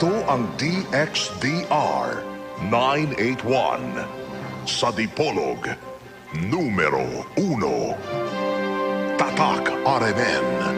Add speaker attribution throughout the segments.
Speaker 1: Ito ang DXDR 981 sa Dipolog, numero 1. Tatak RMN.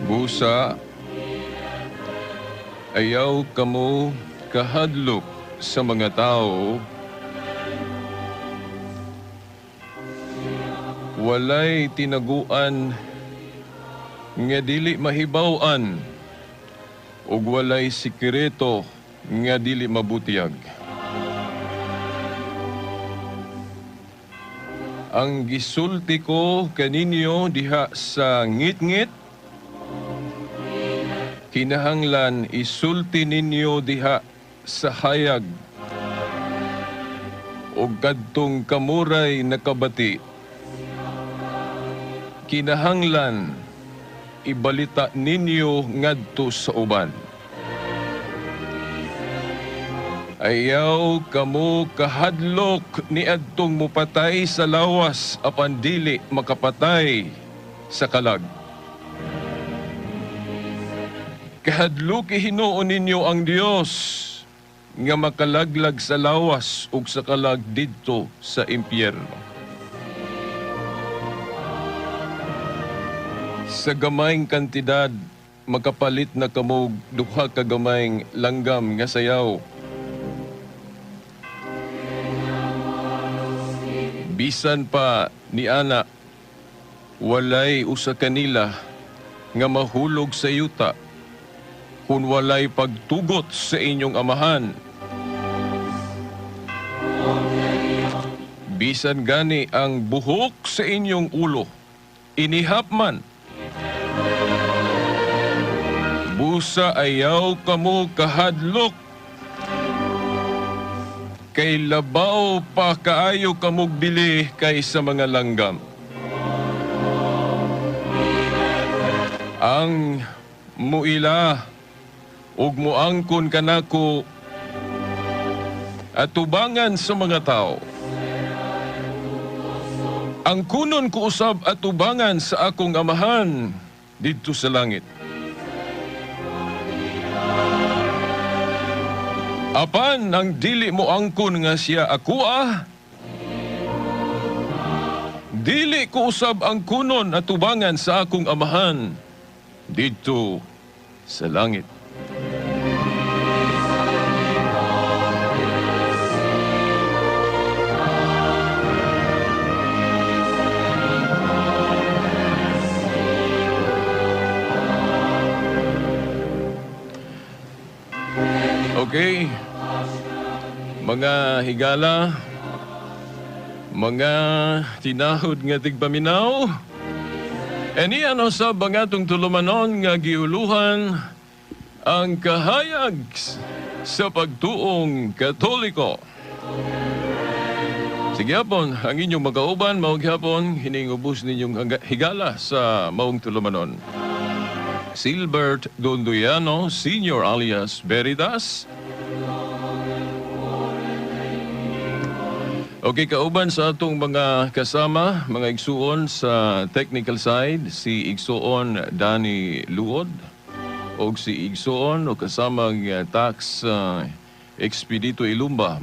Speaker 2: Busa, ayaw kamo kahadlok sa mga tao, walay tinaguan nga dili mahibaw-an ug walay sikreto nga dili mabutiyag. Ang gisulti ko kaninyo diha sa ngit-ngit, kinahanglan isulti ninyo diha sa hayag o kadtong kamuray nakabati. Kinahanglan ibalita ninyo ngadto sa uban. Ayaw kamo kahadlok ni adtong mupatay sa lawas apan dili makapatay sa kalag. Kahadluki hinuon ninyo ang Dios nga makalaglag sa lawas ug sa kalag didto sa impyerno. Sa gamayng kantidad makapalit na kamo duha ka gamayng langgam nga sayaw. Bisan pa ni ana, walay usa kanila nga mahulog sa yuta kung walay pagtugot sa inyong amahan. Bisan gani ang buhok sa inyong ulo, inihap man. Busa ayaw kamo kahadlok, kay labaw pa kaayo kamog bili kaysa mga langgam. Ang muila ug muangkon kanako atubangan sa mga tao. Ang kunon ko usab atubangan sa akong amahan didto sa langit. Apan ang dili mo angkon nga siya akoa, dili ko usab ang kunon atubangan sa akong amahan didto sa langit. Okay, mga higala, mga tinahod nga tigpaminaw, eniyan sa bangatong tulumanon nga giuluhan ang kahayag sa pagtuong Katoliko. Sige hapon, ang inyong magkauban, maong hapon, hiningubos ninyong higala sa maong tulumanon. Silbert Dondoyano, Senior alias Veritas. Okay, kauban sa atong mga kasama, mga igsuon sa technical side, si igsuon Danny Luod, o si igsuon o kasamang tax Expedito Ilumba.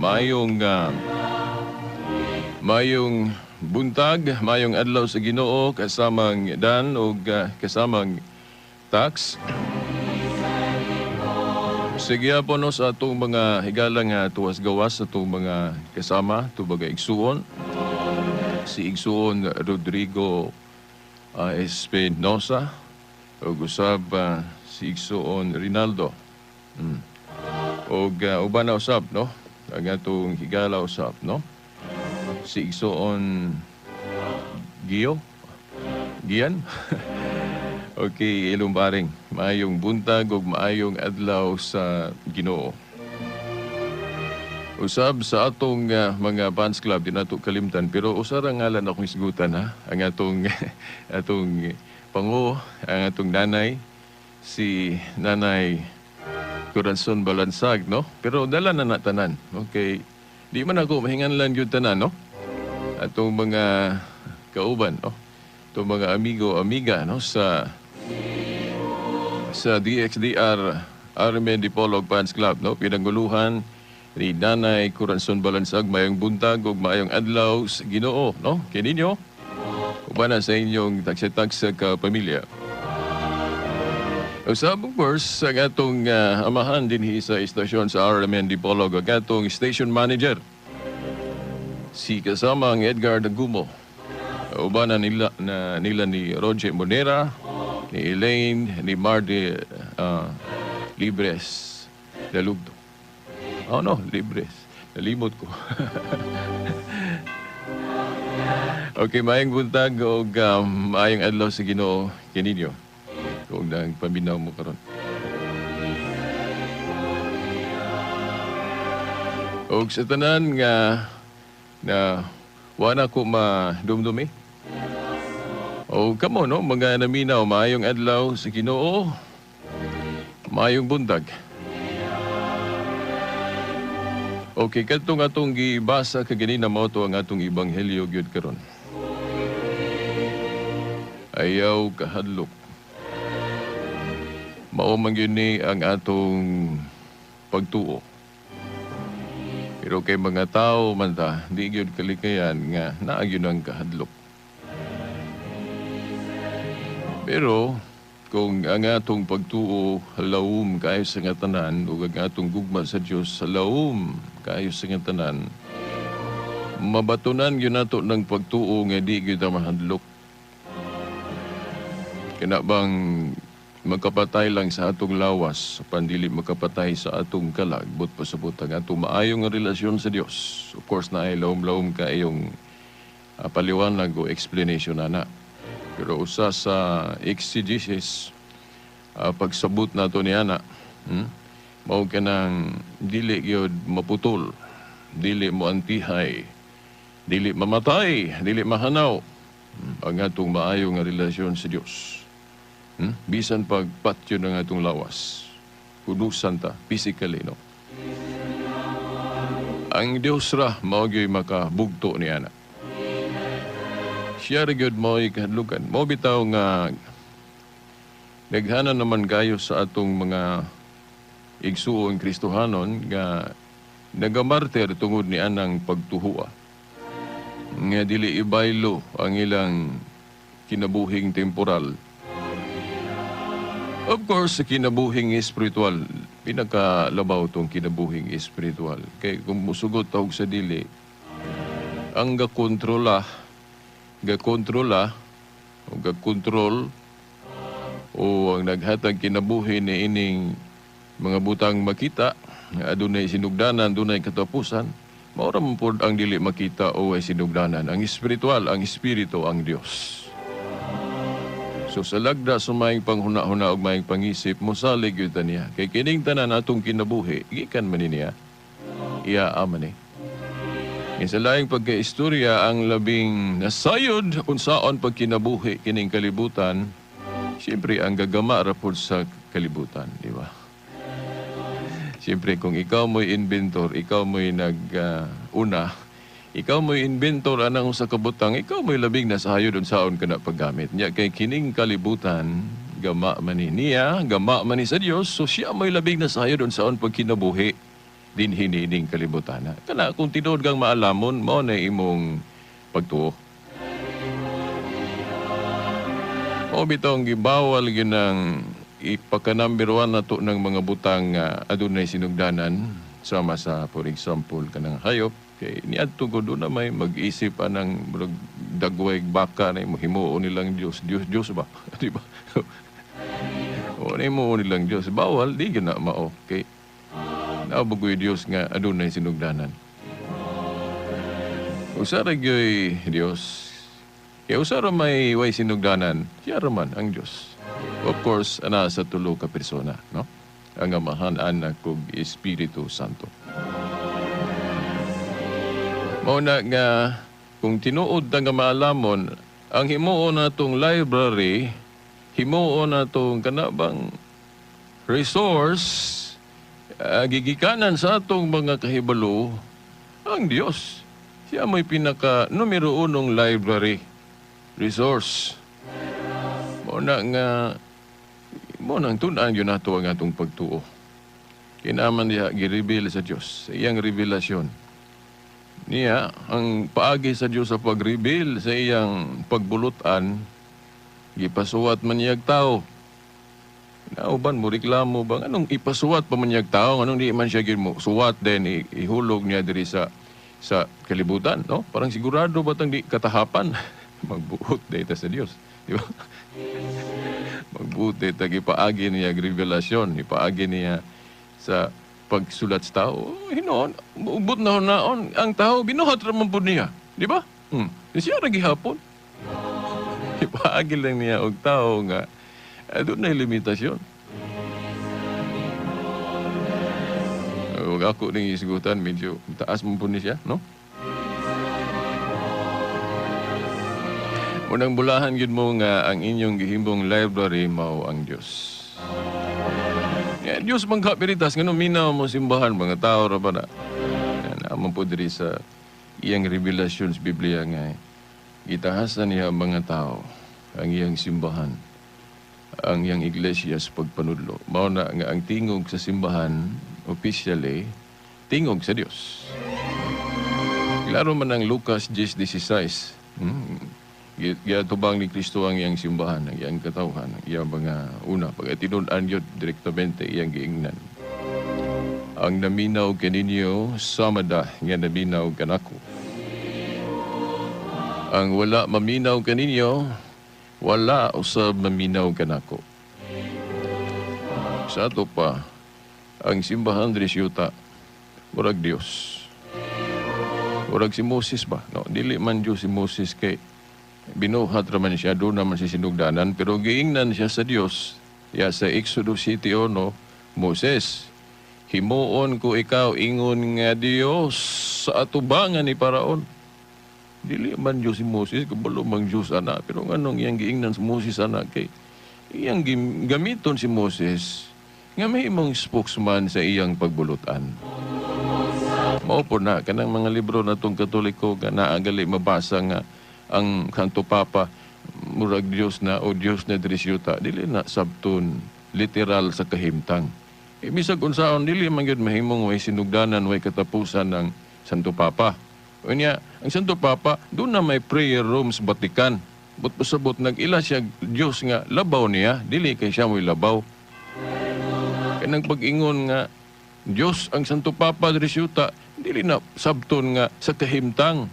Speaker 2: Mayong buntag, mayong adlaw sa Ginoo, kasamang Dan o kasamang tax. Sige po no sa atong mga higalang tuwas gawas sa atong mga kasama, tubaga igsuon. Si igsuon Rodrigo Espinosa, o usab si igsuon Rinaldo. O uban na usab, no? Ang atong higala usab, no? Si igsuon Gian? Okay, ilumbaring. Maayong buntag o maayong adlaw sa Ginoo. Usab sa atong mga fans club, di nato kalimtan, pero usara ngalan akong isgutan ha. Ang atong pangu, ang atong nanay, si Nanay Corazon Balansag, no? Pero dala na natanan. Okay. Di man ako mahinganlan yun tanan, no? Atong mga kauban, no? Atong mga amiga, no? Sa DXDR Armen Dipolog Fans Club, no? Pinanguluhan ni Nanay Corazon Balansag, mayong buntag ug mayong adlaw sa Ginoo, no? Kininyo ubana sa inyong tagsa-tagsa ka pamilya. Usab of course ang atong amahan dinhi sa istasyon sa Armen Dipolog, ang atong station manager si kasamang Edgar Dagumo. Ubana nila ni Roger Monera, ni Elaine, ni Mardy Libres Dalugdo. Oh no, Libres. Nalimot ko. Okay, maayong buntag o maayong adlaw sa Ginoo kininyo. Kung nang paminaw mo karon. O sa tanan nga na wala ko madumdumi. O kamo no, mga naminaw, maayong adlaw sa Ginoo, maayong buntag. Okay, katong atong gibasa kaganina mao to ang atong ebanghelyo gyud karon. Ayaw kahadlok. Mao man gyud ni ang atong pagtuo. Pero kay mga tao man ta, di gyud kalikayan nga naa gyud ang kahadlok. Pero kung ang atong pagtuo halawom kaayo sa nga tanan ug ang atong gugma sa Dios halawom kaayo sa nga tanan, mabatunan yun nato ng pagtuo nga di gyud ta mahadlok. Kina bang magkapatay lang sa atong lawas, pandili magkapatay sa atong kalag, but pasabot ang atong maayong nga relasyon sa Dios. Of course, na ay laom-laom ka iyong paliwanag o explanation na. Pero usa sa exegesis, pagsabot nato ni ana, mao ka ng dili gyud maputol, dili mo antihay, dili mamatay, dili mahanaw ang atong maayong nga relasyon sa Dios. Bisan pagpatyo ng atong lawas, kudusan ta, physically, no? Ang Dios ra, mao gyud makabugto ni ana. Siya rin yun mo ikahadlugan. Mo bitaw nga naghanan naman kayo sa atong mga igsuong Kristohanon nga nagamartir tungod ni anang pagtuhua. Nga dili ibaylo ang ilang kinabuhing temporal. Of course, sa kinabuhing espiritual, pinakalabaw tong kinabuhing espiritual. Kaya kung musugot tawag sa dili, ang gakontrola o gakontrol o ang naghatag kinabuhi ni ining mga butang makita, adunay sinugdanan, adunay katapusan, maura man pod ang dili makita o ay sinugdanan. Ang espiritual, ang espiritu, ang Dios. So sa lagda sa maing panghuna-huna o maing pangisip, mosalig yun niya. Kay kining tanan atong kinabuhi, gikan man niya, iaaman eh. Sa laing pagkaistorya, ang labing nasayod unsaon pagkinabuhi kining kalibutan, siyempre ang gagama rapod sa kalibutan, di ba? Siyempre kung ikaw mo'y inventor, ikaw mo'y nag-una, ikaw mo'y inventor anang sa kabutang, ikaw mo'y labing nasayod unsaon ka na paggamit. Nya kay kining kalibutan, gama man niya, gama man sa Dios, so siya mo'y labing nasayod unsaon pagkinabuhi din hinining kalibutan. Kana kung tinuod kang maalamon, mao na imong pagtuo. O bitong gibawal ginang ipakanumber 1 nato ng mga butang adunay sinugdanan sama sa for example kanang hayop kay niadto gud na may mag-isip anang dagway baka na himuon nilang Dios ba di ba? O himuon nilang Dios bawal di gyud na mao kay naabugoy Dios nga adunay sinugdanan. Usara gyoy Dios. Kaya usara may way sinugdanan, siya raman ang Dios. Of course, ana sa tulo ka persona, no? Ang Amahan, Anak, ug Espiritu Santo. Mao na nga kung tinuod ta nga maalamon, ang himuon natong library, himuon natong kanabang resource gigikanan sa atong mga kahibalo ang Dios. Siya may pinaka numero 1 library resource. Mo nang tunan yun nato ang atong pagtuo. Kinaman niya gireveal sa Dios sa iyang revelasyon. Niya ang paagi sa Dios sa pagreveal sa iyang pagbulutan gipasuwat man niyag tao. Nauban mo reklamo bang anong ipasuwat pa man niyag tao anong di man siya mo suwat din ihulog niya diri sa kalibutan, no? Parang sigurado batang di katahapan magbuot data sa Dios, di ba? Magbuot data gipaagi niya revelasyon, ipaagi niya sa pagsulat sa tao. Hinoon, ubot na hunaon ang tao binuhat ra man pud niya, di ba? Siya ra gihapon. Ipaagi lang niya og tao nga doon na limitasyon. Huwag ako nang isigutan, medyo taas mo po niya, no? Unang bulahan yun mo nga ang inyong gihimbong library mao ang Diyos. Diyos mangka piritas, nga minaw mo simbahan, mga tao ra ba na? Naman po diri sa iyang revelasyon sa Biblia nga gitahasan niya mga tao ang iyang simbahan, ang iyang iglesia sa pagpanudlo. Mao na nga ang tingog sa simbahan, officially, tingog sa Dios. Klaro man ang Lucas 10:16. Giatubang ni Kristo ang iyang simbahan, ang iyang katawhan, ang iyang mga una. Pag-atinunan yun, direktamente iyang giingnan. Ang naminaw kaninyo, samada nga naminaw kanako. Ang wala maminaw kaninyo, wala usab maminaw kanako. Sa ato pa, ang simbahan diri sa yuta, murag Dios. Murag si Moses ba? No, dili man Diyos si Moses kay binuhat raman siya, doon naman si sinugdanan, pero giingnan siya sa Dios. Ya sa Exodus 7:1, Moses, himuon ko ikaw ingon nga Dios sa atubangan ni Paraon. Dili man Diyos si Moses, kabalo mang Diyos ana, pero nganong iyang giingnan si Moses ana kay iyang gamiton si Moses nga may imong spokesman sa iyang pagbulutan. Mao po na kanang mga libro natong Katoliko nga naagali mabasa nga ang Santo Papa murag Dios na o Dios na diri sa yuta, dili na sabton literal sa kahimtang. Bisag unsaon dili man gyud mahimong way sinugdanan way katapusan ng Santo Papa. Unya ang Santo Papa doon na may prayer rooms Vatican. But pasabot nag-ila siya Dios nga labaw niya, dili kay siya mo'y labaw. Kanang pag-ingon nga Dios ang Santo Papa diri sa yuta, dili na sabton nga sa kahimtang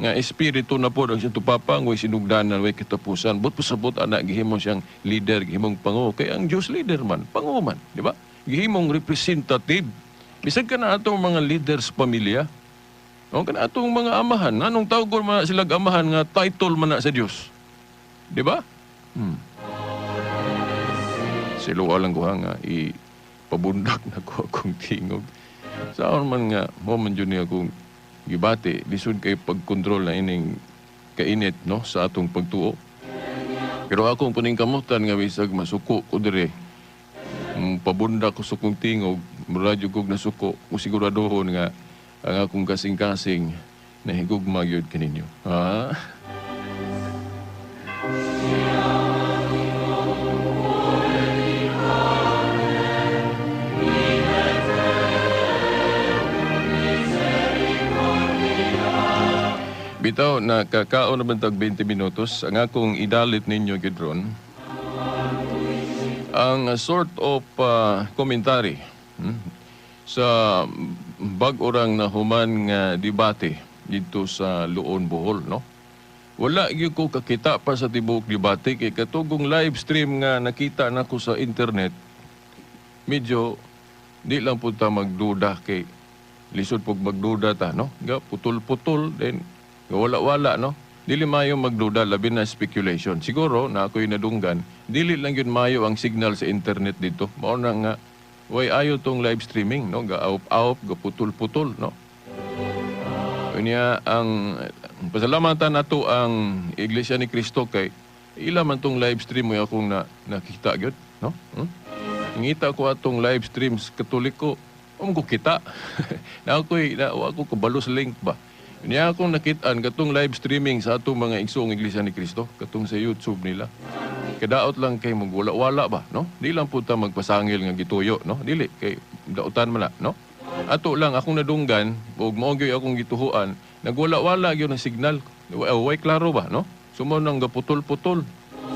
Speaker 2: nga espiritu na po ang Santo Papa ang way sinugdanan way katapusan. But pasabot ana gihimo siyang leader, gihimong pango kay ang Dios leader man, pango man, di ba? Gihimong representative. Bisag ka na atong mga leaders pamilya. O kana atong mga amahan, anong tawag man sila amahan nga title man na sa Dios. Di ba? Silo alang ko nga pabundak na ko akong tingog. Saan man nga, mo man dyan niya akong gibati, lisod kay pagkontrol na ining kainit no, sa atong pagtuo. Pero akong paningkamutan nga bisag masuko ko dire. Pabundak ko sa kong tingog, muradyo kong nasuko, musiguradohon nga ang akong kasing-kasing na higugma yun kaninyo. Ha? Bitaw, nakakaon naman tag 20 minutos. Ang akong idalit ninyo, Gidron, ang sort of commentary sa bag-orang na human nga debate dito sa Luon, Bohol, no? Wala gyud ko kakita pa sa tibuok debate kay katugong live stream nga nakita nako sa internet. Medyo di lang po ta magduda kay lisod pog magduda ta, no? Ga putol-putol then wala-wala, no? Dili mayo magduda, labi na speculation. Siguro, na ako'y nadunggan, dili lang yun mayo ang signal sa internet dito. Mao na nga, way ayo tong live streaming, no? Ga-awp-awp, ga-putol-putol, no? Kanya, ang pasalamatan nato ang Iglesia ni Cristo kay ila man tong live stream mo akong nakita gyud, no? Ngita ko atong live streams Katoliko, ko kita. na ako kabalos link ba? Niya akong nakitaan katong live streaming sa atong mga igsoong Iglesia ni Cristo, katong sa YouTube nila. Kadaot lang kay magwala-wala ba, no? Di lang po ta magpasangil nga gituyo, no? Dili kay dautan man na, no? Ato lang akong nadunggan ug mao gyud akong gituhuan, nagwala-wala gyud ang signal. Way klaro ba, no? Sumo nang gaputol-putol.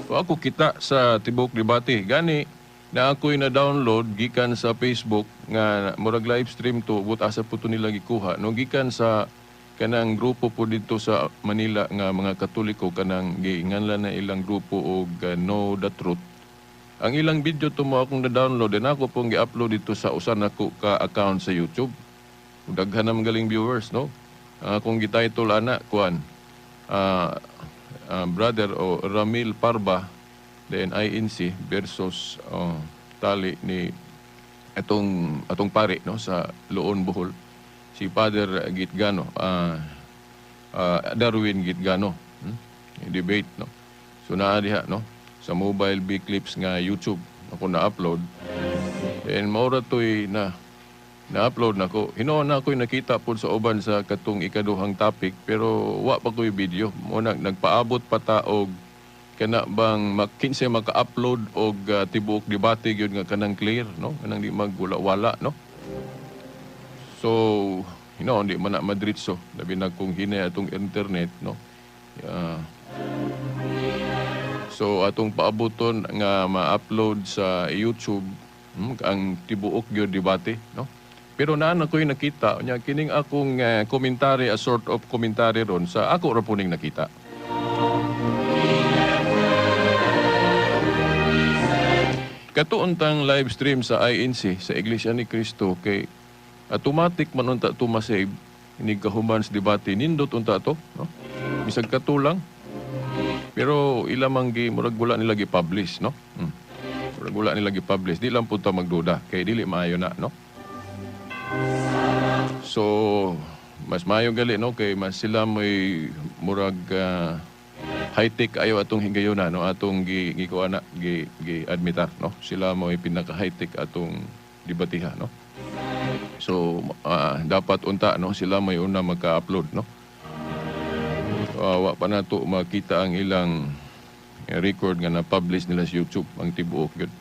Speaker 2: So ako kita sa tibok debate gani na ako'y na-download gikan sa Facebook nga murag live stream to but asa po to nila gikuha no gikan sa kanang grupo po dito sa Manila nga mga Katoliko kanang giinganlan na ilang grupo og Know the Truth. Ang ilang video to mo akong na-download and ako pong gi-upload dito sa usan ako ka account sa YouTube. Daghan na magaling viewers, no? Ang akong gititle ana kuan brother o Ramil Parba then INC versus tali ni atong pare no sa Luon, Bohol. Si Father Gitgano, Darwin Gitgano, debate, no? So diha, no? Sa mobile B-clips nga YouTube, ako na-upload. And maura to'y na-upload na ko. Hinoon na ako'y nakita po sa uban sa katong ikaduhang topic, pero wa pa ko'y video. Muna, nagpaabot pa ta og kana bang kinsa maka-upload og tibuok debate gyud nga kanang clear, no? Kanang di magwala-wala, no? So, hindi man na madritso. Labi na kung hinay atong internet, no? So, atong paabuton nga ma-upload sa YouTube ang tibuok gyud debate, no? Pero naan ako'y nakita, nya kining akong commentary, a sort of commentary ron sa ako ra po ning nakita. Katuuntang live stream sa INC sa Iglesia ni Cristo kay automatic man unta to masave inig kahuman sa debate nindot unta to, no? Bisag katulang. Pero ilamang gi murag wala nila gi-publish, no? Murag wala nila gi-publish, di lang punta magduda kay dili maayo na, no? So mas maayo gali, no, kay mas sila may murag high-tech ayo atong hingayuna, no, atong gikuana gi-admitar, no, sila mo pinaka high-tech atong debatiha, no. So dapat unta, no, sila may una magka-upload, no. Wa pa nato makita ang ilang record nga na-publish nila sa YouTube ang tibuok gyud.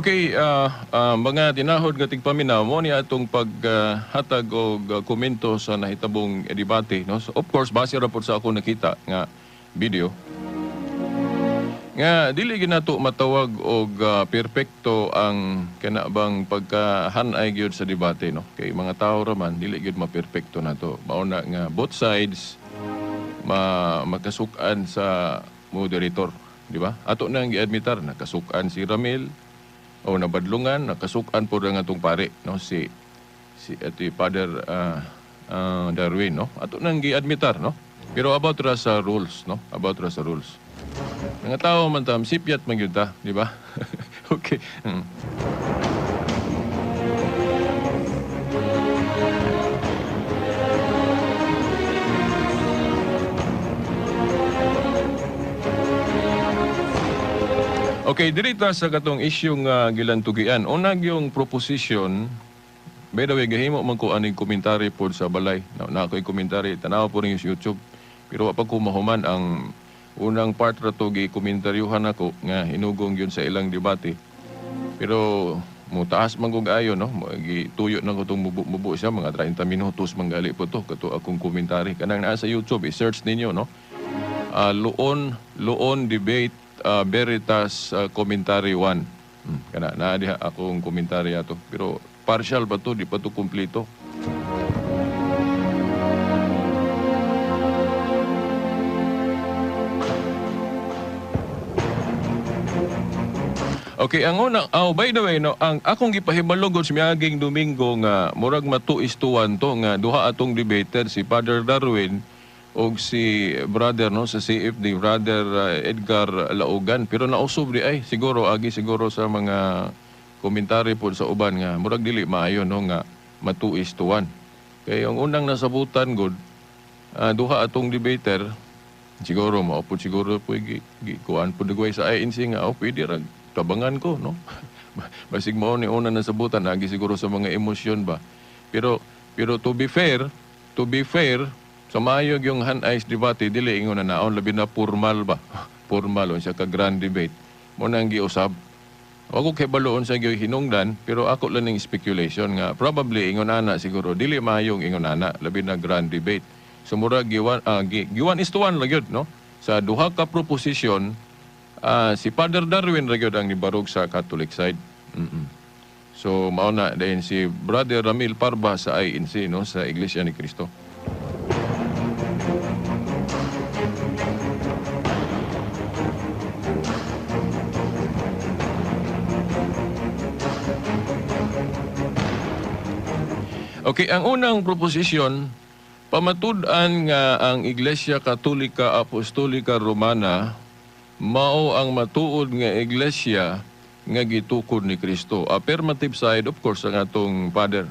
Speaker 2: Okay, mga tinahod nga tigpaminaw mo niya atong paghatag og komento sa nahitabong debate, no? So, of course, base ra pod sa ako nakita nga video nga dili ginato matawag og perpekto ang kanabang pagkahanay gyud sa debate, no? Kay mga tao ra man dili gyud maperpekto nato. Mao na nga both sides makasuk-an sa moderator, di ba? Ato nang gi-admitar nakasuk-an si Ramil o nabadlungan, nakasuk-an po nga itong pare, no? Si Father Darwin, no? Ato nang gi-admitar, no? Pero about ra sa rules, no? About ra sa rules. Mga tao man tam, sipyat man yun ta, di ba? Okay. Okay, dirita sa katong isyong gilantugian. Unag yung proposition, by the way, gahimo man ko aning komentary po sa balay. Na ako'y komentary, tanaw po rin sa YouTube. Pero wapag ko mahuman ang unang part rato gi-komentaryuhan ako nga hinugong yun sa ilang debate. Pero mutaas man kong ayo, no? Gituyo na ko itong mubo siya, mga 30 minutos manggali po to, kato akong komentary. Kanang naa sa YouTube, i-search ninyo, no? Luon Debate Veritas Commentary 1. Kana naa diha akong komentary ato. Pero partial ba to, di pa to kumpleto. Okay, ang una, by the way, no, ang akong gipahibalugod sa miaging Domingo nga murag matuistuan to nga duha atong debater si Father Darwin og si brother, no, sa CFD, Brother Edgar Laugan. Pero nausob di ay siguro agi siguro sa mga komentary po sa uban nga murag dili maayo, no, nga matuistuan. Kay ang unang nasabutan gud duha atong debater siguro maupod siguro po kuan pud gaway sa INC nga pwede ra tabangan ko, no? Basig mo ni una nasabutan agi siguro sa mga emosyon ba. Pero to be fair, sa mayog yung hand-eyes debate, dili ingon na naon, labi na formal ba? Formal, siya ka grand debate. Mo nang giusab. Ako kay baloon sa gyud hinungdan, pero ako lang ng speculation nga, probably ingon ana siguro, dili mayong ingon ana, labi na grand debate. So mura giwan is to one lang yun, no? Sa duha ka proposition, Si Father Darwin ra gyud ang nibarog sa Catholic side. So mao na din si Brother Ramil Parba sa INC, no, sa Iglesia ni Cristo. Okay, ang unang proposisyon, pamatud-an nga ang Iglesia Katolika Apostolika Romana mao ang matuod nga iglesia nga gitukod ni Kristo. Affirmative side, of course, ang atong father.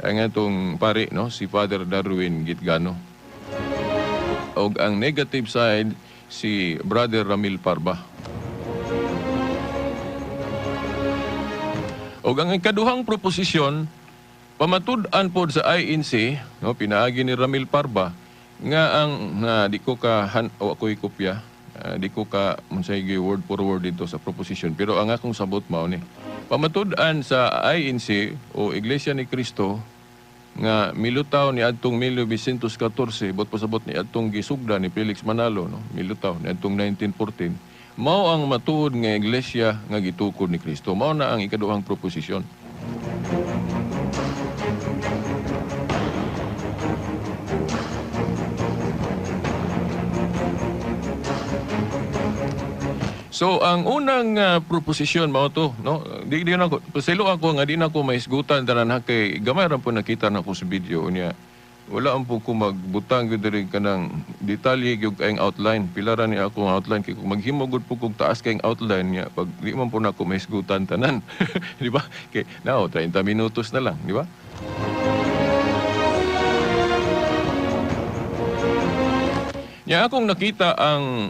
Speaker 2: Ang atong pari, no, si Father Darwin Gitgano. O ang negative side, si Brother Ramil Parba. O ang ikaduhang proposisyon, pamatud-an pod sa INC, no, pinaagi ni Ramil Parba, nga ang di ko ka o ako'y kopya, di ko ka munsay word for word dito sa proposition, pero ang akong sabot mao ni. Pamatud-an sa INC o Iglesia ni Cristo nga milutaw ni adtong 1914, bot pasabot ni adtong gisugda ni Felix Manalo, no, milutaw ni adtong 1914. Mao ang matuod nga iglesia nga gitukod ni Kristo. Mao na ang ikaduhang proposisyon. So ang unang proposisyon mao to, no, di na ko paselo ako nga di na ko maisgutan tanan kay gamay ra po nakita na ko sa video niya. Wala ang po ko magbutang gyud diri kanang detalye gyud kaayong outline. Pila ra ni ako ang outline kay kung maghimo gud po kog taas kaayong outline niya pag di man po na ko maisgutan tanan. Di ba? Kay now 30 minutos na lang, di ba? Nya akong nakita ang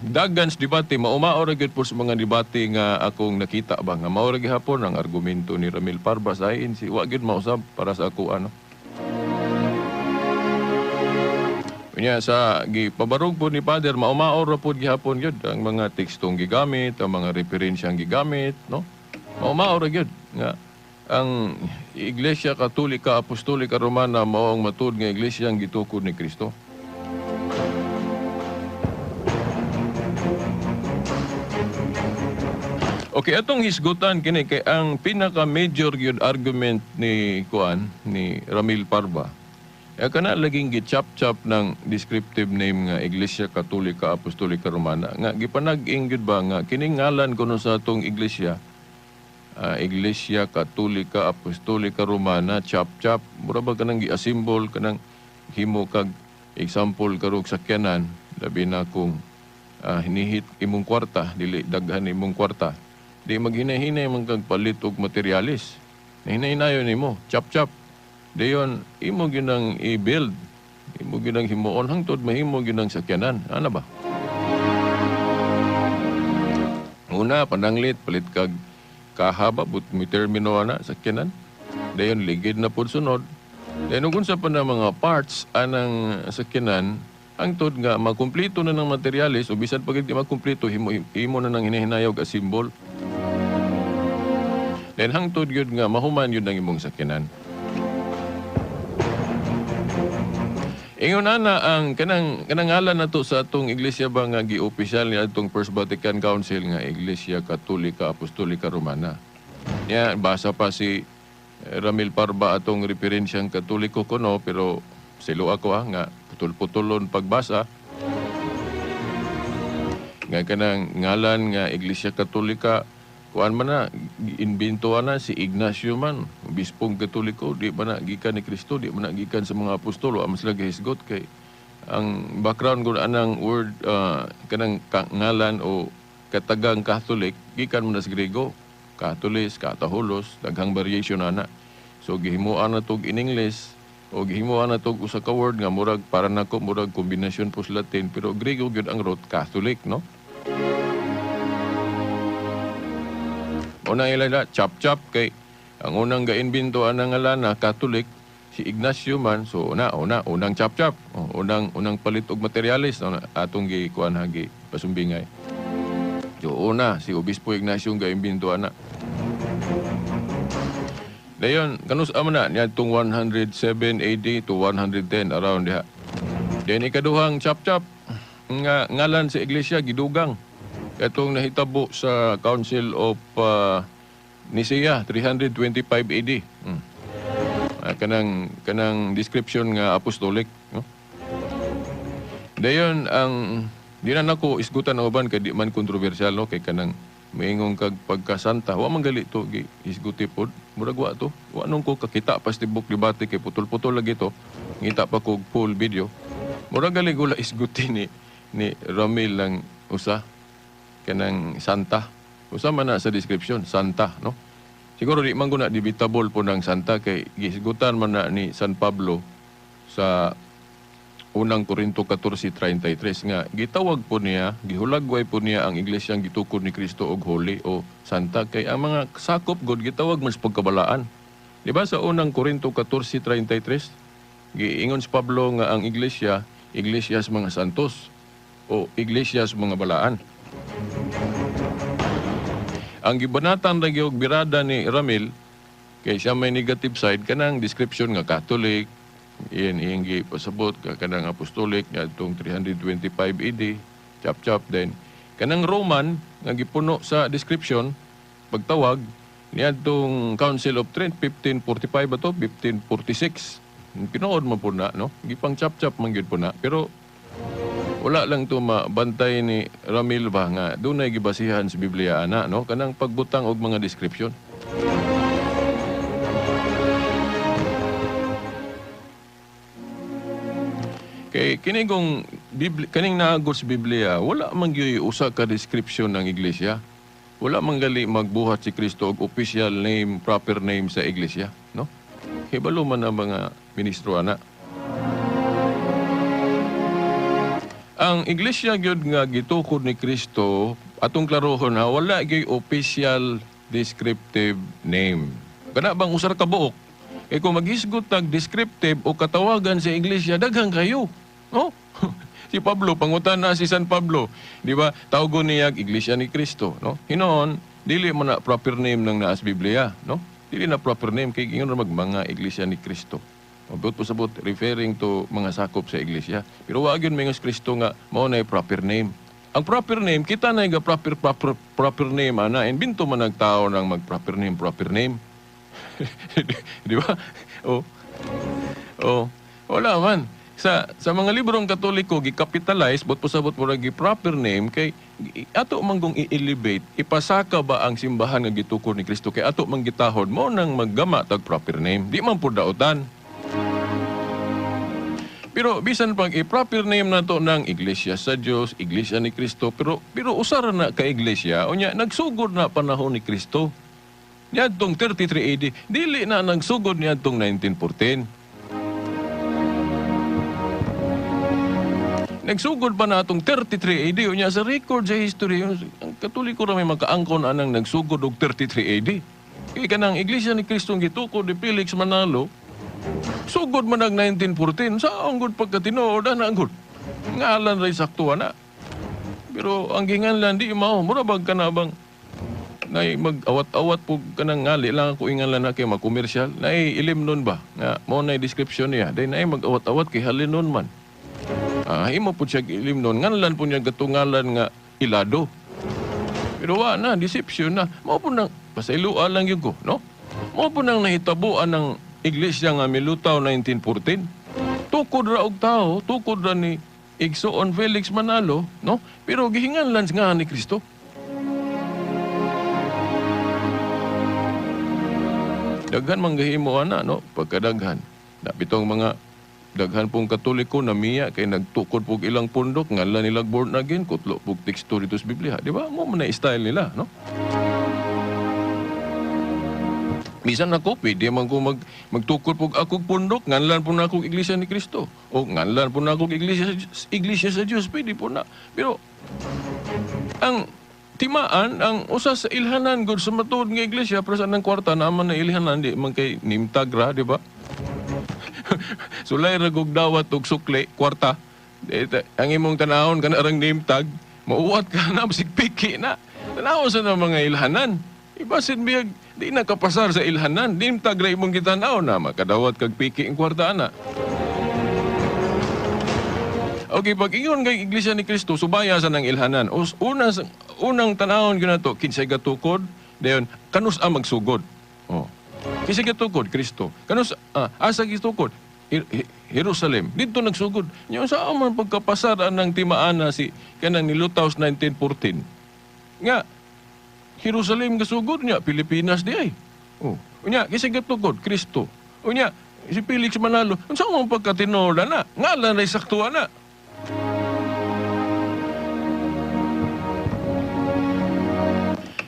Speaker 2: dagans debate, maumaor gyud po sa mga debate nga akong nakita ba nga mao ra gihapon ang argumento ni Ramil Parba sa INC, wa gyud mausab para sa ako ano. Unya sa gipabarog po ni Father, maumaor ra po gihapon gyud ang mga tekstong gigamit, ang mga referensyang gigamit, no? Maumaor ra gyud nga ang Iglesia Katolika Apostolika Romana mao ang matud nga iglesia ang gitukod ni Kristo. Okay, atong hisgutan kini kay ang pinaka-major gyud argument ni Ramil Parba. Kana laging gichap-chap ng descriptive name nga Iglesia Katolika Apostolika Romana. Nga gipanag-ing gyud ba nga kining ngalan kuno sa atong iglesia, Iglesia Katolika Apostolika Romana, chap-chap, mura ba kanang gi-assemble kanang himo kag example karog sakyanan, labi na kung hinihit imong kwarta, dili daghan imong kwarta. Di maghinay-hinay man kag palit og materialis. Hinay-hinayon nimo, chap-chap. Dayon imo ginang i-build. Imo ginang himuon hangtod mahimo ginang sakyanan. Ana ba? Una pananglit palit kag kahaba but mi termino ana sakyanan. Dayon ligid na pud sunod. Dayon kung sa pa na mga parts anang sakyanan, hangtod nga makumpleto na ng materialis o bisan pagid di makumpleto himo na nang hinahinayog as symbol. Then hangtod yun nga, mahuman yun ang imong sakyanan. Ingon na ang kanangalan na to sa atong iglesia ba nga gi-opisyal ni atong First Vatican Council nga Iglesia Katolika Apostolika Romana. Ya, basa pa si Ramil Parba atong referensyang Katoliko kuno, pero silo ako nga putol-putulon pagbasa. Nga kanang ngalan nga Iglesia Katolika, kuan man na, inbintuan na si Ignacio man, obispong Katoliko, di ba na gikan ni Kristo, di ba na gikan sa mga apostolo, amas lang hisgot kay ang background ko anang word, kanang ngalan o katagang Catholic, gikan mo na sa Grego, Catholis, Kataholos, daghang variation na. So gihimuan na tog in English, o gihimuan na tog usa ka word nga murag para nako murag kombinasyon po sa Latin, pero Grego gyud ang root, Catholic, no? Unang ilala, chap-chap kay ang unang gainbintuan ng ngalan na Catholic, si Ignacio man, so unang chap-chap, unang palit og materialis, atong gikuan hagi pasumbingay. So una, si Obispo Ignacio ang gainbintuan na. Dayon, kanus amana niya itong 107 AD to 110 around diha. Then ikaduhang chap-chap, nga ngalan sa iglesia gidugang. Katong nahitabo sa Council of Nicaea 325 AD. Kanang description nga apostolic, no? Dayon ang di na nako isgutan ang uban kay di man kontrobersyal, no, kay kanang maingong kag pagkasanta wa man gali to isguti pod murag wa to wa nung ko kakita pas tibok debate kay putol-putol lagi to ngita pa ko full video murag gali gula isguti ni Ramil lang usa kanang santa usa man na sa description santa, no. Siguro di man guna debatable po ng santa kay gisgutan man na ni San Pablo sa unang Korinto 14:33 nga gitawag po niya, gihulagway po niya ang iglesyang gitukod ni Kristo og holy o santa kay ang mga sakop god gitawag mas pagkabalaan. Di ba sa unang Korinto 14:33 giingon si Pablo nga ang iglesia sa mga santos o iglesia sa mga balaan. Ang gibanatan ra gyud birada ni Ramil kay siya may negative side kanang description nga Catholic, iyang pasabot kanang apostolic nga itong 325 AD, chap din. Kanang Roman nga gipuno sa description pagtawag niya itong Council of Trent 1545 ato 1546. Pinuod man po na, no? Gipang chap man gyud po na pero wala lang to mabantay ni Ramil ba nga dunay gibasihan sa Biblia ana, no, kanang pagbutang og mga description. Kay kaning naagos sa Biblia wala man gyud usa ka description ng iglesia. Wala man gali magbuhat si Kristo og official name, proper name sa iglesia, no. Hibalo man ang mga ministro ana. Ang iglesia gyud nga gitukod ni Kristo atong klarohon ha wala gyud official descriptive name. Kana bang usar ka buok? Kay kung maghisgot tag descriptive o katawagan sa iglesia daghang kayo, no? Si Pablo pangutan na si San Pablo, di ba? Tawgon niya iglesia ni Kristo, no? Hinon dili man na proper name ng naas Biblia, no? Dili na proper name kay ingon ra mga iglesia ni Kristo. Mabot po sabot, referring to mga sakop sa iglesia. Pero wag yun mga Kristo nga, mao na proper name. Ang proper name, kita na yung proper name, ana. And binto man nagtao ng mag-proper name. Di ba? Wala man. Sa mga librong Katoliko, gi-capitalize, bot po sabot mo proper name, kay ato manggong i-elevate, ipasaka ba ang simbahan nga gitukod ni Kristo, kay ato mang gitahod, mo nang maggama tag proper name. Di man po dautan. Pero bisan pag i-proper name na to ng Iglesia sa Diyos, Iglesia ni Kristo, pero usara na ka Iglesia, o niya, nagsugod na panahon ni Kristo. Niadtong 33 AD, dili na nagsugod niadtong 1914. Nagsugod pa na itong 33 AD, o niya, sa record sa history, ang Katoliko na may makaangkon anang nagsugod og 33 AD. Kaya kanang Iglesia ni Kristo ang gitukod ni Felix Manalo, sugod man ang 1914, saan gud pagkatinuod na gud. Ngalan ray sakto na. Pero ang ginganlan di mao, mura bag kana bang nay mag-awat-awat po kanang ngali lang ako inganlan na kay makomersyal. Nay ilimnon ba nga mao nay description niya. Day nay mag-awat-awat kay halinon man. Imo po siya ilimnon nganlan po niya gatungalan nga ilado. Pero wa na deception na. Mao po nang pasayloan lang yun ko, no? Mao po nang nahitabuan ng iglesia nga milutaw 1914. Tukod ra og tao, tukod ra ni Igsoon Felix Manalo, no? Pero gihinganlan nga ni Kristo. Daghan man gahimo ana, no? Pagkadaghan. Napitong mga daghan pong Katoliko na miya kay nagtukod pug ilang pundok ngalan nila born again, kutlo pug teksto dito sa Biblia, di ba? Mo man na style nila, no? Bisan ako, pwede man ko magtukod po akong pundok, nganlan po na akong iglesia ni Kristo. O nganlan po na akong iglesia sa Diyos, pwede po na. Pero, ang timaan, ang usa sa ilhanan, good sa matuod ng iglesia, para sa ng kwarta, naman na ilhanan, di man kay nimtagra, di ba? Sulay ragog dawat og sukli, kwarta. Ang imong tanahon, kanarang nimtag, mauwat ka na, sigpiki na. Tanaw sa na mga ilhanan. Ibasin biyag, di nakapasar sa ilhanan. Di taglay mong gitanaw na makadawat kag piki ang kwarta na. Okay, pag ingon kay Iglesia ni Cristo, subaya sa ng ilhanan. Unang tanawon yun na to, kinsay gatukod, dayon, kanus ang magsugod. Oh. Kinsay gatukod, Cristo. Kanus, asa gitukod? Jerusalem. Dito nagsugod. Yung sa aman pagkapasara ng timaana si kanang nilutaw 1914. Nga, Jerusalem gasugod niya, Pilipinas di ay. Oh. Unya, kinsay gatukod, Cristo. Unya, si Felix Manalo, unsa mo pagkatinola na? Ngalan na isaktuan na.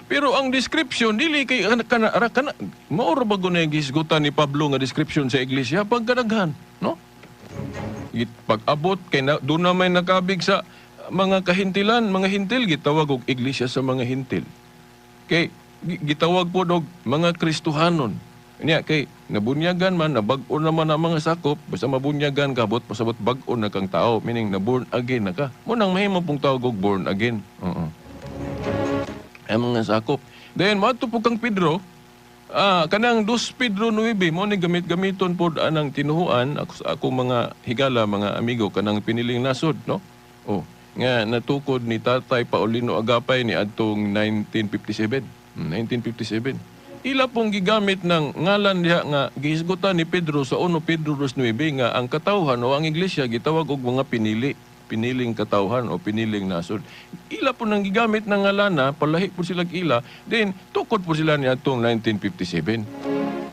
Speaker 2: Pero ang description dili kay kana maoro ba gunay gisgutan ni Pablo nga description sa iglesia pagkadaghan, no? Pag-abot kay doon na may nakabig sa mga kahintilan, mga hintil gitawag og iglesia sa mga hintil. Kay gitawag po og mga Kristohanon. Niya kay nabunyagan man, nabag-o naman ang mga sakop, basta mabunyagan kabot, pasabot bag-o na kang tao, meaning na born again na ka. Munang mahimo pong tawag og born again. Ang mga sakop. Then, mato po kang Pedro, kanang 2 Pedro 9, mo ni gamit-gamiton po anang tinuhuan, ako mga higala, mga amigo, kanang piniling nasod, no? Oh, nga natukod ni Tatay Paulino Agapay ni adtong 1957. 1957. Ila pong gigamit ng ngalan diha nga gihisgutan ni Pedro sa 1 Pedro 2:9 nga ang katawhan o ang iglesia gitawag og mga piniling katawhan o piniling nasod. Ila po nang gigamit ng ngalana, palahi po sila ila, then tukod po sila ni atong 1957.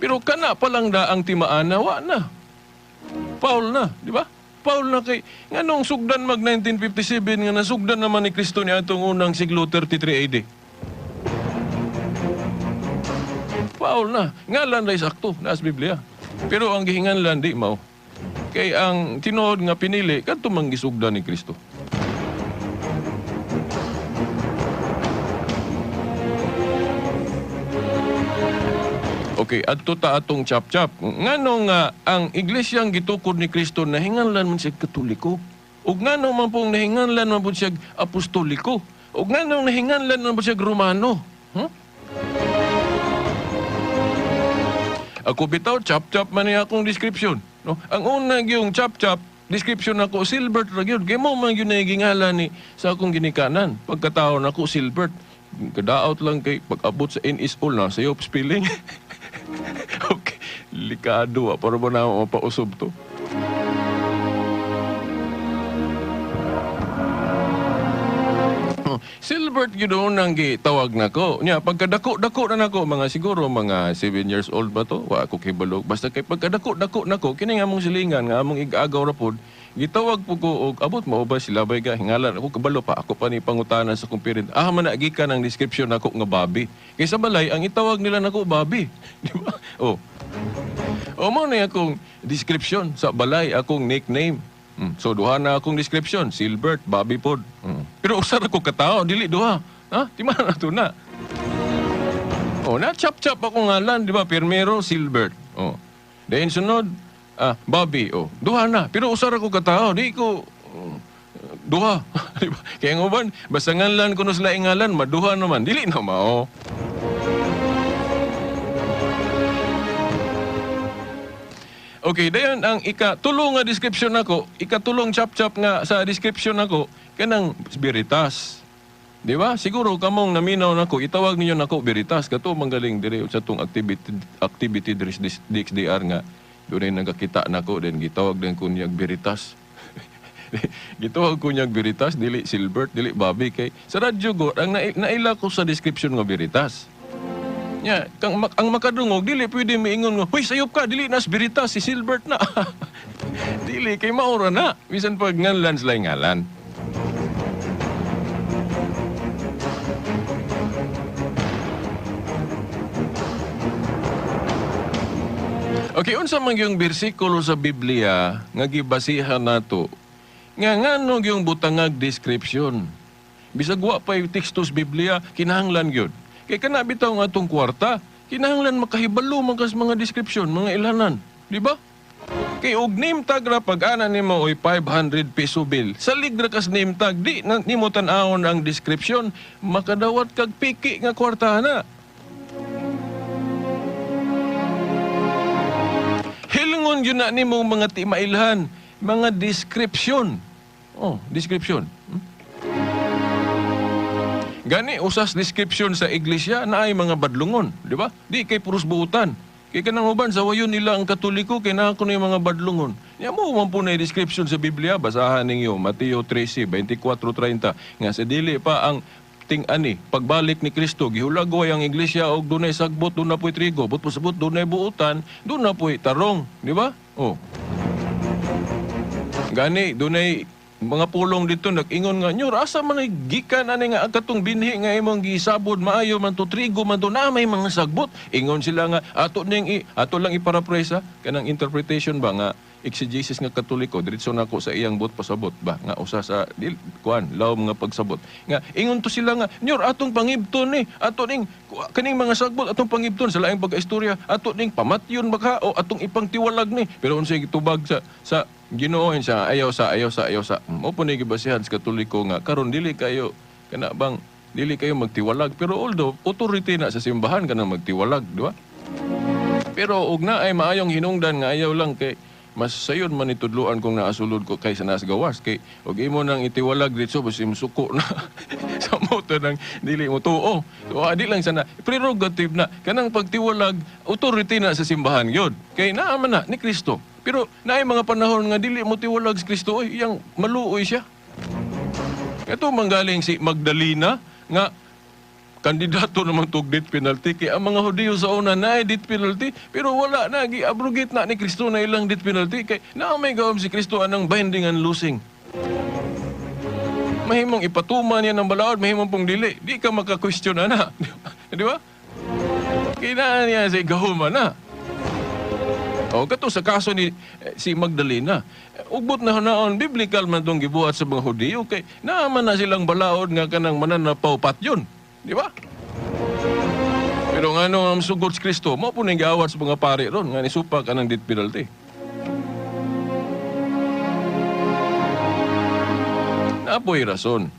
Speaker 2: Pero kana pa lang da ang timaana, wa na. Paul na, di ba? Paul na kay nganong sugdan mag 1957 nga nasugdan naman ni Kristo ni atong unang siglo 33 AD. Paul na, ngalan ray sakto nas Biblia. Pero ang gihinganlan di mao. Kay ang tinuod nga pinili kadto man gisugdan ni Kristo. Okay, adto ta atong chap-chap. Nganong ang iglesyang gitukod ni Kristo nahinganlan man siya Katoliko. Ug nganong man pong nahinganlan man pud siya Apostoliko. Ug nganong nahinganlan man pud siya Romano. Ako bitaw chap-chap man niya akong description. No? Ang una yung chap-chap, description ako, Silbert ra gyud. Kay mo man yun na gingalan ni sa akong ginikanan. Pagkataon ako, Silbert. Kadaot lang kay pag-abot sa NSO na, sayo spelling. Okay, likado para ba na mapausob to? Silbert yun nang gitawag na ko. Nya, pagkadako-dako na nako, mga siguro mga 7 years old ba to? Wa ako kibalog. Basta kay pagkadako-dako na ko, kini nga among silingan, nga among ig-agaw rapod, gitawag po ko, og abot mo ba sila ba ka, hingalan ako kabalo pa, ako pa ni pangutanan sa kumpirin. Managi ka ng description nako nga Bobby. Kay sa balay, ang itawag nila nako Bobby. Di ba? Oh. O mo na akong description sa balay, akong nickname. So, duha na akong description. Silbert, Bobby Pod. Pero usar ako katao, dili duha. Ha? Di man na ito na. O, na-chop-chop ako ngalan, di ba? Primero, Silbert. O. Then sunod, Bobby. O, duha na. Pero usar ako katao, di ko... duha. Diba? Kaya nga ba, basta ngalan ko na sila ngalan, maduha naman. Dili na mao. Okay, dayon ang ikatulong nga description nako, ikatulong chap-chap nga sa description nako kanang Veritas. Di ba? Siguro kamong naminaw nako, itawag ninyo nako Veritas kato manggaling dire sa tong activity DXDR nga dunay nagakita nako then gitawag din kunyag Veritas. Gitawag kunyag Veritas dili Silbert, dili Bobby kay sa radyo go ang naila ko sa description nga Veritas. Nya, ang makadungog, dili pwede maingon nga, huy, sayop ka, dili nas Veritas, si Silbert na. Dili, kay maura na. Bisan pag ngalan sila ngalan. Okay, unsa man yung bersikulo sa Biblia nga gibasihan nato nga ngano yung butangag description. Bisag wa pa yung tekstos Biblia, kinahanglan gyud. Kaya kana bitaw nga atong kwarta, kinahanglan makahibalo mga mga description, mga ilhanan. Di ba? Kay og name tag ra pag-ana nimo oy 500 peso bill. Salig ra kas name tag, di nimo tan-awon ang description, makadawat kag piki nga kwarta na. Hilingon yun na nimo mga timailhan, mga description. Oh, description. Gani usas description sa iglesia na ay mga badlungon, di ba? Di kay puros buutan. Kay kanang uban sa wayon nila ang Katoliko kay naa kuno yung mga badlungon. Nya mo man po na description sa Biblia, basahan ninyo Mateo 13:24-30 nga sa dili pa ang ting-ani pagbalik ni Kristo gihulagway ang iglesia og dunay sagbot, dunay po'y trigo, but pasabot dunay buutan, dunay po'y tarong, di ba? Oh. Gani dunay mga pulong dito nag-ingon nga nyo asa man ay gikan ani nga katong binhi nga imong gisabod maayo man to trigo man to na may mga sagbot ingon sila nga ato lang iparaphrase kanang interpretation ba nga exegesis nga Katoliko diretso nako sa iyang bot pasabot ba nga usa sa law mga pagsabot nga ingon to sila nga nyor atong pangibton ni ato ning kaning mga sagbot atong pangibton sa laing pag-istorya ato ning pamatyon baka o atong ipangtiwalag ni pero unsay gitubag sa Ginoo siya ayaw sa mo po ni gibasihan sa Katoliko nga karon dili kayo magtiwalag pero although authority na sa simbahan kanang magtiwalag di ba pero ug na ay maayong hinungdan nga ayaw lang kay mas sayon man itudluan kung naasulod ko kaysa nas gawas kay ug imo nang itiwalag dito basi musuko na sa moto nang dili mo tuo so adi lang sana prerogative na kanang pagtiwalag authority na sa simbahan gyud kay naa man na ni Kristo pero naay mga panahon nga dili mo tiwalag sa Kristo oy iyang maluoy siya kato manggaling si Magdalena nga kandidato naman tog death penalty kay ang mga Hudiyo sa una na death penalty pero wala na gi-abrogate na ni Kristo na ilang death penalty kay na may gawom si Kristo anang binding and loosing mahimong ipatuman niya ng balaod mahimong pong dili di ka maka-question na di ba kay na niya sa gahuma na o kato sa kaso ni si Magdalena ugbot na hanaon biblical man tong gibuhat sa mga Hudiyo kay naaman na silang balaod nga kanang mananapaw patyon di ba pero nga nung sugod si Kristo mo po nang giawat sa mga pari ron nga nisupak anang death penalty naapoy rason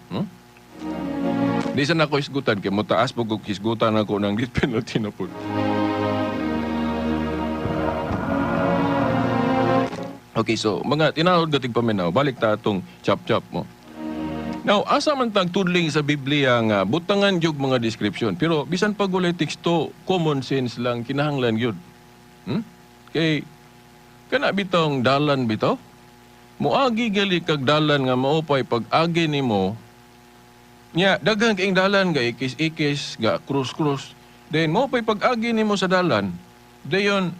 Speaker 2: di sa nako isgutan kay mutaas po kung isgutan ako ng death penalty na po. Okay, so mga tinawag gatig paminaw, balik ta atong chap-chap mo. Now, asa man tag tudling sa Biblia nga butangan gyud mga description, pero bisan pag walay teksto, common sense lang kinahanglan gyud. Kay kana bitong dalan bitaw. Moagi gali kag dalan nga maupay pag-agi nimo. Nya daghang kaing dalan ga ikis-ikis, ga krus-krus. Then maupay pag-agi nimo sa dalan, dayon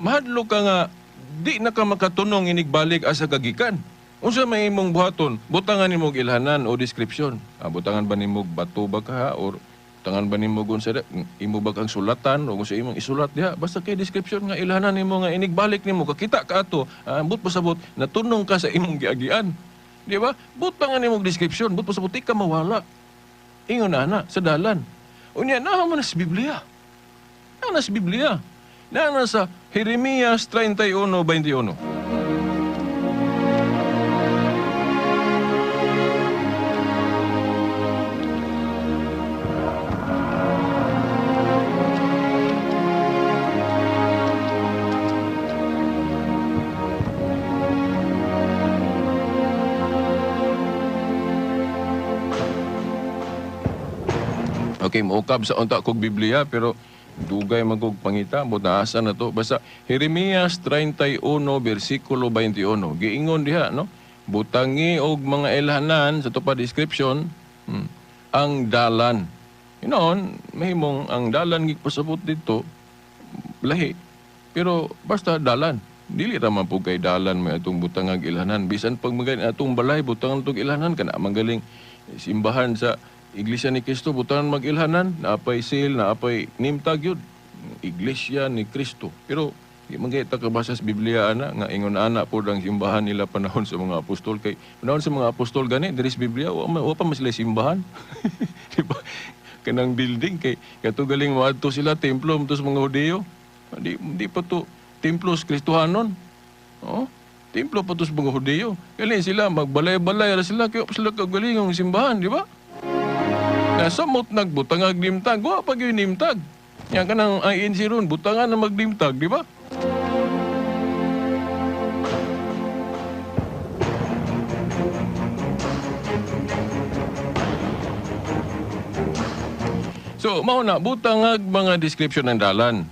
Speaker 2: mahadlo ka nga di na ka makatunong inigbalik asa kagikan. Unsa may imong buhaton? Butangan nimo ilhanan o description. Butangan ba nimo bato ba ka or butangan ba nimo unsa imo ba kang sulatan o unsa imong isulat diha? Basta kay description nga ilhanan nimo nga inigbalik nimo kakita ka ato. Ambot pasabot natunong ka sa imong giagian. Di ba? Butangan nimo description, but pasabot ka mawala. Ingon na sa dalan. Unya na man sa Biblia. Na sa Biblia. Na sa Jeremias 31:21. Okay, maukab sa unta kog Biblia pero dugay magog pangita mo naasa na to basta Jeremias 31 versikulo 21 giingon diha no butangi og mga ilhanan sa tupad description ang dalan inon mahimong ang dalan gipasabot dito lahi pero basta dalan dili ra man pug kay dalan may atong butangag ilhanan bisan pag magaling atong balay butangan tong ilhanan kana manggaling simbahan sa Iglesia ni Kristo, butangan mag-ilhanan, naapay seal, naapay nimtag yun. Iglesia ni Kristo. Pero, di man kayo takabasa sa Biblia, nga ingon ana po ang simbahan nila panahon sa mga apostol. Kay panahon sa mga apostol gani, there is Biblia, wa pa mas sila simbahan. Diba? Kanang building, kay kato galing maadto sila, templo, sa mga Hudiyo. Di pa to, templos Kristohanon. Oh? Templo pa to sa mga Hudiyo. Kaya sila, magbalay-balay sila, kaya sila kagaling ang simbahan, di ba? Samot nagbutangag nimtag, wa pag yung nimtag. Yan ka nang INC ron, butangan na magdimtag, di ba? So, mauna, butangag mga description ng dalan.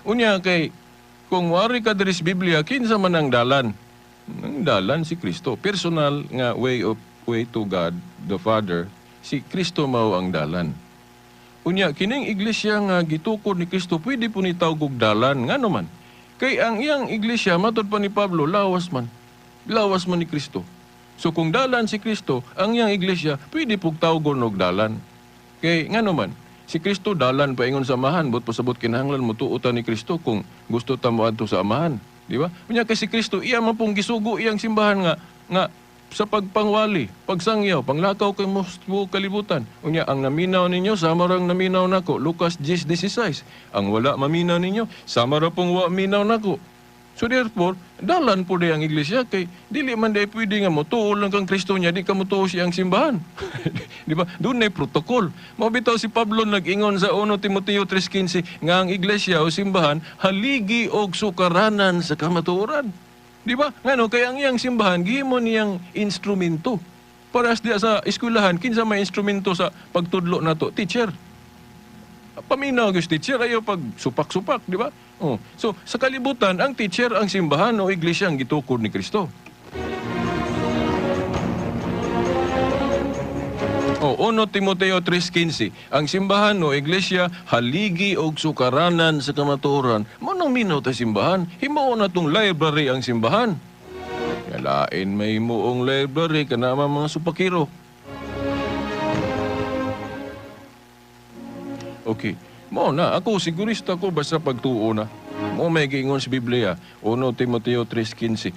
Speaker 2: Unya kay, kung wari ka diri sa Biblia, kinsa man ang dalan? Ang dalan si Kristo. Personal nga way to God, the Father, si Kristo mao ang dalan. Unya, kining iglesia nga gitukod ni Kristo, pwede po ni tawag og dalan. Nga naman, kay ang iyang iglesia, matod pa ni Pablo, lawas man ni Kristo. So kung dalan si Kristo, ang iyang iglesia, pwede po tawgon og dalan. Kay nga naman, si Kristo dalan paingon sa amahan, but pasabot kinahanglan mo tuutan ni Kristo kung gusto ta mo adto sa amahan, di ba? Unya kay si Kristo iya man pong gisugo iyang simbahan nga sa pagpangwali, pagsangyaw, panglakaw kay mo kalibutan. Unya ang naminaw ninyo sama rang naminaw nako, Lucas 10:16. Ang wala maminaw ninyo, sama ra pong wa minaw nako. So therefore, dalan po di ang iglesia kay dili man day pwede nga mo tuol lang kang Kristo niya, di ka mo tuol siyang simbahan. Di ba? Doon na protocol. Mabitaw si Pablo nag-ingon sa 1 Timoteo 3:15 nga ang iglesia o simbahan haligi og sukaranan sa kamatuoran. Di ba? Ngano kay ang iyang simbahan gihimo niyang instrumento. Paras diya sa eskwelahan kinsa may instrumento sa pagtudlo nato? Teacher. Paminaw gyud teacher ayo pag supak-supak, di ba? So sa kalibutan ang teacher ang simbahan o iglesia ang gitukod ni Kristo. 1 Timoteo 3:15, ang simbahan o iglesia haligi og sukaranan sa kamatuoran. Mao nang minaw ta simbahan, himuo na tong library ang simbahan. Lain may himuong library kana mga supakiro. Okay. Mo na, ako sigurista ko basta pagtuo na. Mo may giingon sa Biblia, 1 Timoteo 3:15,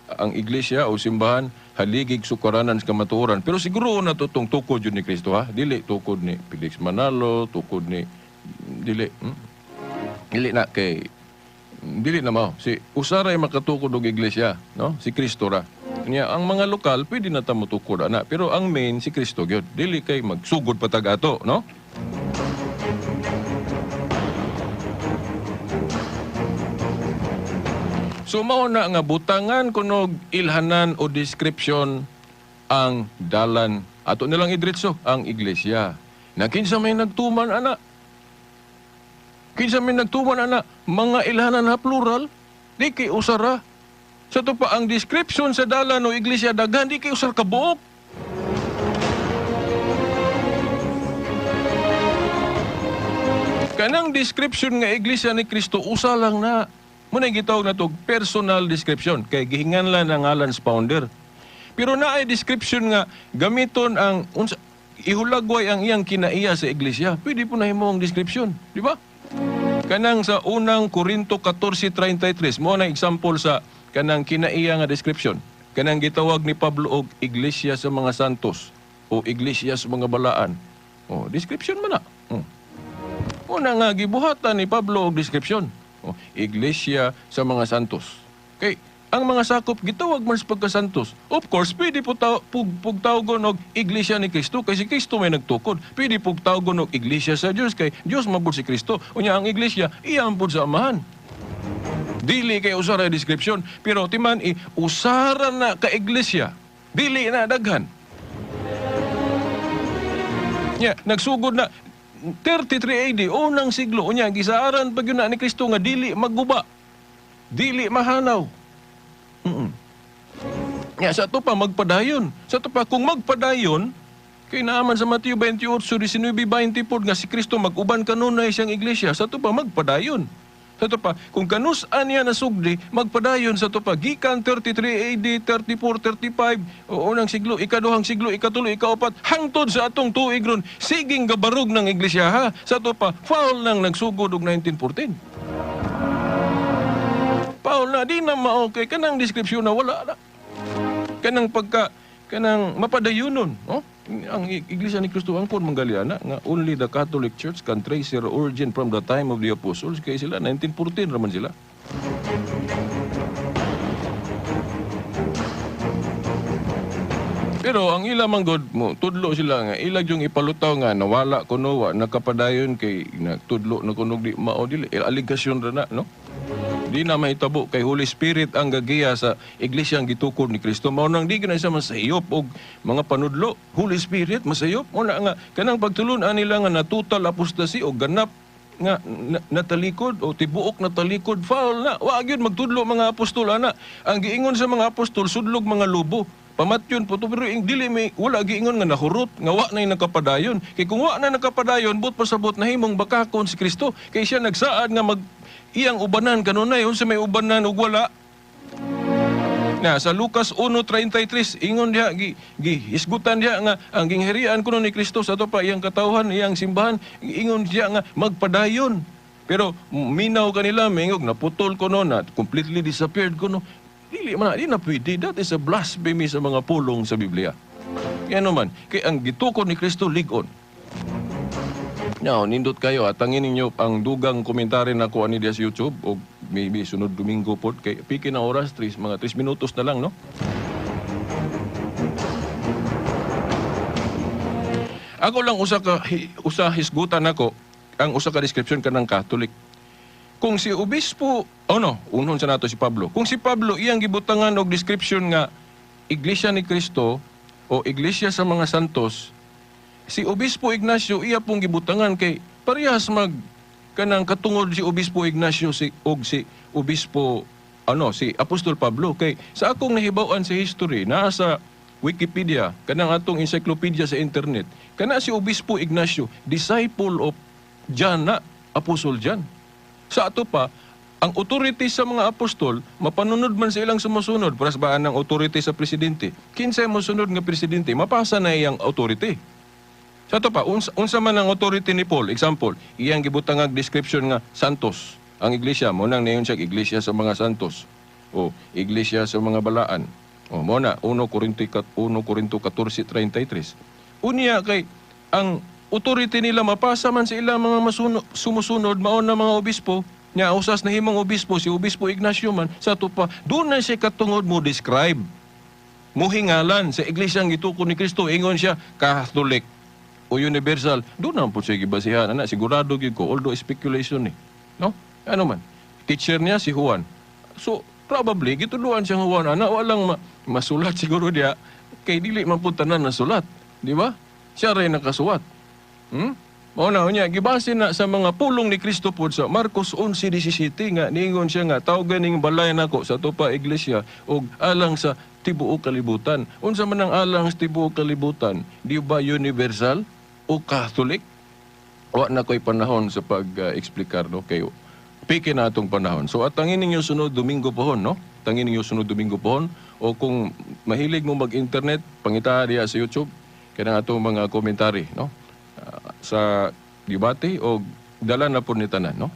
Speaker 2: ang iglesia o simbahan haligig sukaranan sa kamatuoran. Pero siguro na to tong tukod yun ni Kristo ha. Dili tukod ni Felix Manalo, tukod ni dili na kay dili na mao. Si usaray makatukod og iglesia, no? Si Kristo ra. Kanya ang mga lokal pwede na ta motukod ana, pero ang main si Kristo gyud. Dili kay magsugod patag ato, no? So mao na nga butangan kunog ilhanan o description ang dalan. Ato nilang idritso ang iglesia. Na kinsa may nagtuman ana? Kinsa may nagtuman ana? Mga ilhanan ha plural, di kay usara. Sa to pa ang description sa dalan o iglesia daghan di kay usar ka buok. Kanang description nga iglesia ni Kristo usa lang na. Muna gitawag na to personal description kay gihinganlan ang ngalan sa founder. Pero naay description nga gamiton ang ihulagway ang iyang kinaiya sa iglesia. Pwede po na himo ang description, di ba? Kanang sa unang Korinto 14:33 mo na example sa kanang kinaiya nga description. Kanang gitawag ni Pablo og iglesia sa mga santos o iglesia sa mga balaan. Description man na. Una nga gibuhatan ni Pablo og description. Iglesia sa mga santos. Kay ang mga sakop gitawag man sa pagkasantos. Of course, pwede po pugtawgon og iglesia ni Kristo kay si Kristo may nagtukod. Pwede pugtawgon og iglesia sa Dios kay Dios mabud si Kristo. Unya ang iglesia iyang pud sa amahan. Dili kay usara description, pero timan usara na ka iglesia. Dili na daghan. Nagsugod na 33 AD, unang siglo, unya gisaaran pag yun na ni Kristo nga dili magguba, dili mahanaw. Sa ito pa, magpadayon. Sa ito pa, kung magpadayon, kay naaman sa Mateo 28:19-20 pod nga si Kristo mag-uban kanunay siyang iglesia, sa ito pa, magpadayon. Sa ito pa, kung kanus-an niya nasugdi, magpadayon sa ito pa, gikan 33 AD, 34, 35, o unang siglo, ikaduhang siglo, ikatulo, ikaupat, hangtod sa atong tuig ron, siging gabarog ng iglesia ha. Sa ito pa, foul nang nagsugod og 1914. Foul na, di na ma-okay. Kanang description na wala na. Kanang mapadayunon, no? Ang iglesia ni Kristo ang pon manggaliana nga only the Catholic Church can trace their origin from the time of the apostles kay sila 1914 raman sila. Pero ang ila manggod mo tudlo sila nga ilag yung ipalutaw nga nawala kuno wa nakapadayon kay nagtudlo na kuno di mao dili aligasyon ra na, no? Di na mahitabo kay Holy Spirit ang gagiya sa iglesia ang gitukod ni Kristo. Mao nang di gina siya masayop og mga panudlo. Holy Spirit masayop mo na nga kanang pagtulon-an nila nga natutal apostasy o ganap nga natalikod o tibuok natalikod foul na. Wa gyud magtudlo mga apostol ana. Ang giingon sa mga apostol sudlog mga lobo. Pamatyon po to pero dili may wala giingon nga nahurot nga wa nay nakapadayon. Kay kung wa na nakapadayon but pasabot na himong bakakon si Kristo kay siya nagsaad nga mag iyang ubanan kanunay unsa may ubanan ug wala. Na sa Lucas 1:33 ingon diha gihisgutan diha nga ang gingharian kuno ni Kristo sa ato pa iyang katawhan iyang simbahan ingon diha nga magpadayon. Pero minaw kanila mingog naputol kuno na completely disappeared kuno. Dili man, di na pwede. That is a blasphemy sa mga pulong sa Biblia. Kaya naman, kaya ang gitukod ni Kristo, ligon. Now, nindot kayo at tangin ninyo ang dugang komentary na kuha ni sa YouTube o maybe sunod Domingo po. Kaya piki na oras, mga 3 minutos na lang, no? Ako lang usa hisgutan ako ang usa ka description kanang Catholic. Kung si obispo, unhon sa nato si Pablo. Kung si Pablo iyang gibutangan og description nga Iglesia ni Cristo o Iglesia sa mga santos, si Obispo Ignacio iya pong gibutangan kay parehas kanang katungod si Obispo Ignacio si Obispo si Apostol Pablo kay sa akong nahibaw-an sa history naa sa Wikipedia kanang atong encyclopedia sa internet kana si Obispo Ignacio disciple of John na Apostol John. Sa ato pa, ang authority sa mga apostol, mapanunod man sa ilang sumusunod, parasbaan ng authority sa presidente. Kinsay mosunod nga presidente, mapasa na iyang authority. Sa ato pa, unsa man ang authority ni Paul, example, iyang gibutang description nga santos. Ang iglesia, mo nang nayon siya iglesia sa mga santos. O iglesia sa mga balaan. O mo na, 1 Corinto 14:33. Unya kay, ang authority nila mapasa man sa ilang mga sumusunod maon na mga obispo nya usas na himong obispo si Obispo Ignacio man sa tupa doon na siya katungod mo describe mo hingalan sa iglesyang gitukod ni Kristo ingon siya Catholic o universal doon na po siya gibasihan ana sigurado gyud ko although speculation ni no ano man teacher niya si Juan so probably gituluan siyang Juan ana walang masulat siguro dia kay dili man pud tanan na sulat di ba siya ray nakasuwat. Mao na unya gibase na sa mga pulong ni Kristo pod sa Marcos 11:17 nga niingon siya nga tawgan ning balay nako sa tupa iglesia og alang sa tibuok kalibutan. Unsa man ang alang sa tibuok kalibutan? Di ba universal o Catholic? Wa na koy panahon sa pag-eksplikar no kay piki na atong panahon. So at tangin ninyo sunod Domingo pohon no? Tangin ninyo sunod Domingo pohon o kung mahilig mo mag-internet pangita diha sa YouTube kanang atong mga komentary no? Sa debate o dala na po ni tanan, no?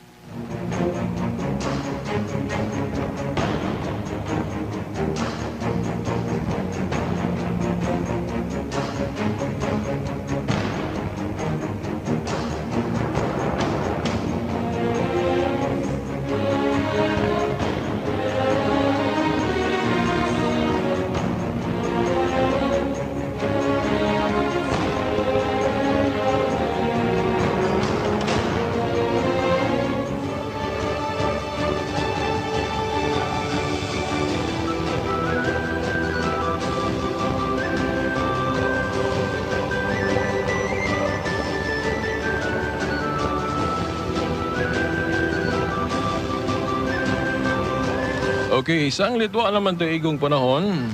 Speaker 2: Okay, isang litwa naman ito igong panahon.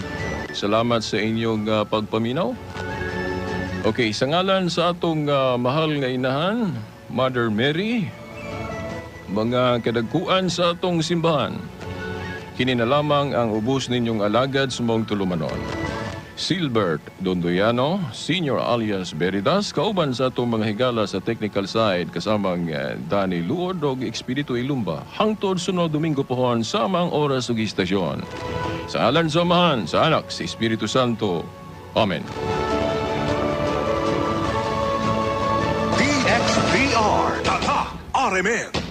Speaker 2: Salamat sa inyong pagpaminaw. Okay, sa ngalan sa atong mahal nga inahan, Mother Mary, mga kadagkuan sa atong simbahan, kini na lamang ang ubos ninyong alagad sumong tulumanon. Silbert Dondoyano, Senior alias Beridas, kauban sa atong mga higala sa technical side, kasamang Danny Luod o Espiritu Ilumba, hangtod sunod Domingo pohon sa mga oras ug istasyon. Sa ngalan sa Amahan, sa Anak, sa Espiritu Santo. Amen.
Speaker 1: DXVR, Tatak, RMN.